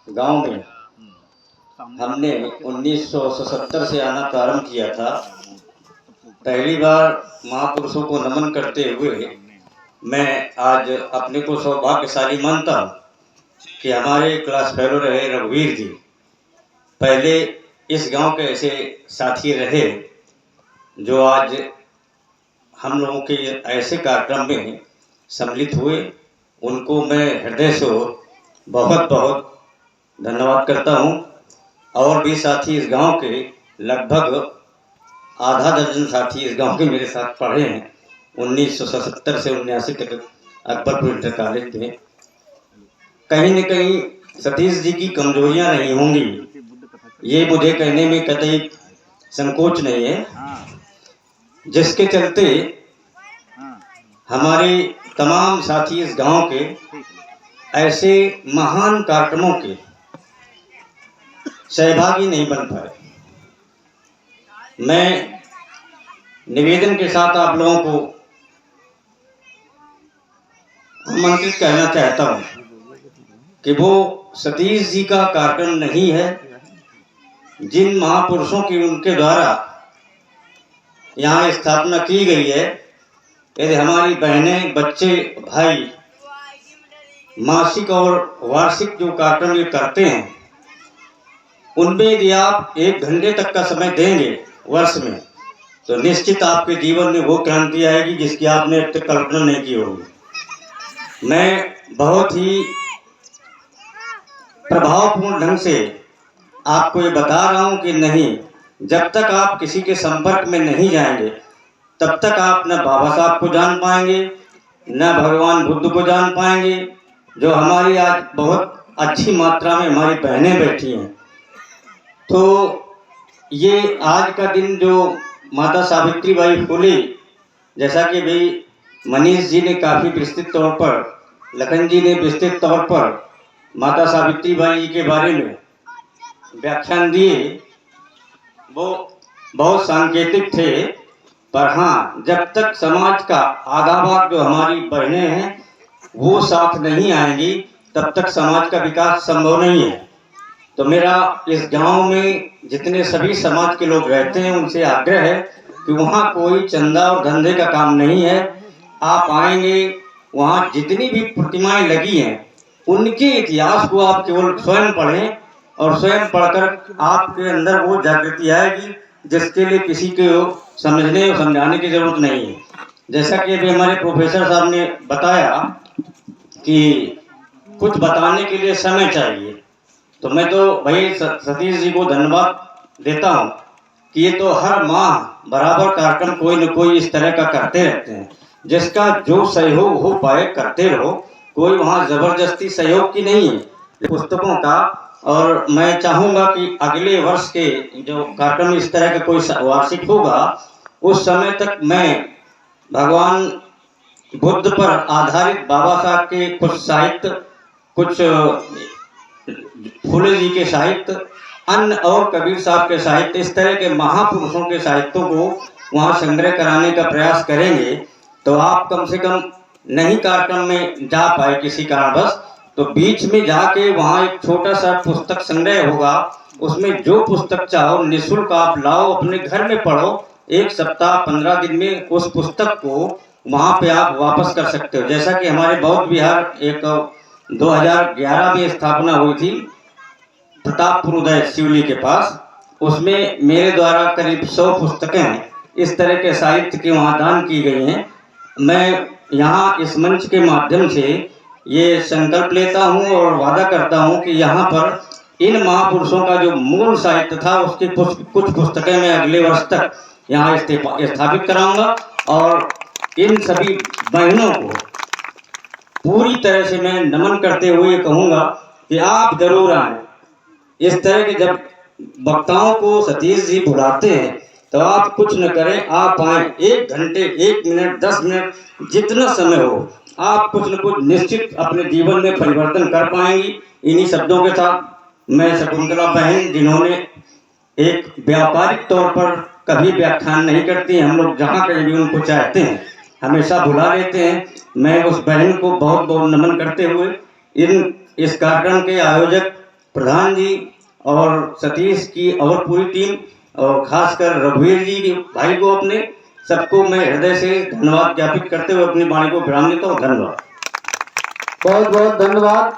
गांव में हमने 1977 से आना प्रारंभ किया था। पहली बार महापुरुषों को नमन करते हुए मैं आज अपने को सौभाग्यशाली मानता हूँ कि हमारे क्लास फेलो रहे रघुवीर जी पहले इस गांव के ऐसे साथी रहे जो आज हम लोगों के ऐसे कार्यक्रम में सम्मिलित हुए। उनको मैं हृदय से बहुत बहुत धन्यवाद करता हूँ। और भी साथी इस गांव के लगभग आधा दर्जन साथी इस गांव के मेरे साथ पढ़े हैं 1977 से 1979 तक अकबरपुर इंटर कॉलेज में। कहीं न कहीं सतीश जी की कमजोरियां नहीं होंगी, ये मुझे कहने में कतई संकोच नहीं है, जिसके चलते हमारे तमाम साथी इस गांव के ऐसे महान कार्यक्रमों के सहभागी नहीं बन पाए। मैं निवेदन के साथ आप लोगों को आमंत्रित करना चाहता हूं कि वो सतीश जी का कार्यक्रम नहीं है जिन महापुरुषों की उनके द्वारा यहाँ स्थापना की गई है। यदि हमारी बहनें, बच्चे, भाई मासिक और वार्षिक जो कार्यक्रम ये करते हैं उनमें यदि आप 1 घंटे तक का समय देंगे वर्ष में तो निश्चित आपके जीवन में वो क्रांति आएगी जिसकी आपने अब तक कल्पना नहीं की होगी। मैं बहुत ही प्रभावपूर्ण ढंग से आपको ये बता रहा हूँ कि नहीं, जब तक आप किसी के संपर्क में नहीं जाएंगे तब तक आप न बाबा साहब को जान पाएंगे, न भगवान बुद्ध को जान पाएंगे, जो हमारी आज बहुत अच्छी मात्रा में हमारी बहनें बैठी हैं। तो ये आज का दिन जो माता सावित्रीबाई फुले, जैसा कि भाई मनीष जी ने काफ़ी विस्तृत तौर पर, लखन जी ने विस्तृत तौर पर माता सावित्रीबाई जी के बारे में व्याख्यान दिए, वो बहुत सांकेतिक थे। पर हाँ, जब तक समाज का आधा भाग जो हमारी बहनें हैं वो साथ नहीं आएंगी तब तक समाज का विकास संभव नहीं है। तो मेरा इस गांव में जितने सभी समाज के लोग रहते हैं उनसे आग्रह है कि वहाँ कोई चंदा और धंधे का काम नहीं है। आप आएंगे, वहाँ जितनी भी प्रतिमाएं लगी हैं उनके इतिहास को आप केवल स्वयं पढ़ें और स्वयं पढ़कर आपके अंदर वो जागृति आएगी जिसके लिए किसी को समझने और समझाने की जरूरत नहीं है। जैसा कि अभी हमारे प्रोफेसर साहब ने बताया कि कुछ बताने के लिए समय चाहिए, तो मैं तो भाई सतीश जी को धन्यवाद देता हूँ कि ये तो हर माह बराबर कार्यक्रम कोई न कोई इस तरह का करते रहते हैं। जिसका जो सहयोग हो पाए करते रहो, कोई वहाँ जबरदस्ती सहयोग की नहीं है पुस्तकों का। और मैं चाहूँगा कि अगले वर्ष के जो कार्यक्रम इस तरह का कोई वार्षिक होगा उस समय तक मैं भगवान बुद्ध पर आधारित बाबा साहब के कुछ साहित्य, कुछ फुले जी के साहित्य, अन्य और कबीर साहब के साहित्य, इस तरह के महापुरुषों के साहित्यों को वहाँ संग्रह कराने का प्रयास करेंगे। तो आप कम से कम नहीं कार्यक्रम में जा पाए किसी कारणवश तो बीच में जाके वहाँ एक छोटा सा पुस्तक संग्रह होगा, उसमें जो पुस्तक चाहो निःशुल्क आप लाओ, अपने घर में पढ़ो। 1 सप्ताह 15 दिन में उस पुस्तक को वहाँ पे आप वापस कर सकते हो। जैसा कि हमारे बौद्ध विहार एक 2011 में स्थापना हुई थी प्रतापपुर उदय शिवली के पास, उसमें मेरे द्वारा करीब 100 पुस्तकें इस तरह के साहित्य के वहाँ दान की गई हैं। मैं यहाँ इस मंच के माध्यम से ये संकल्प लेता हूँ और वादा करता हूँ कि यहाँ पर इन महापुरुषों का जो मूल साहित्य था उसकी कुछ पुस्तकें मैं अगले वर्ष तक यहाँ स्थापित कराऊंगा। और इन सभी बहनों को पूरी तरह से मैं नमन करते हुए कहूँगा कि आप जरूर आएँ। इस तरह के जब वक्ताओं को सतीश जी बुलाते हैं तो आप कुछ न करें, आप आएँ। 1 घंटे, 1 मिनट, 10 मिनट, जितना समय हो, आप कुछ न कुछ निश्चित अपने जीवन में परिवर्तन कर पाएंगी। इन्हीं शब्दों के साथ मैं शकुंतला बहन, जिन्होंने एक व्यापारिक तौर पर कभी व्याख्यान नहीं करती, हम लोग जहाँ कहीं भी उनको चाहते हैं हमेशा बुला लेते हैं, मैं उस बहन को बहुत बहुत नमन करते हुए इस कार्यक्रम के आयोजक प्रधान जी और सतीश की और पूरी टीम और खासकर रघुवीर जी के भाई को अपने सबको मैं हृदय से धन्यवाद ज्ञापित करते हुए अपनी वाणी को विराम देता हूँ। धन्यवाद। बहुत बहुत धन्यवाद।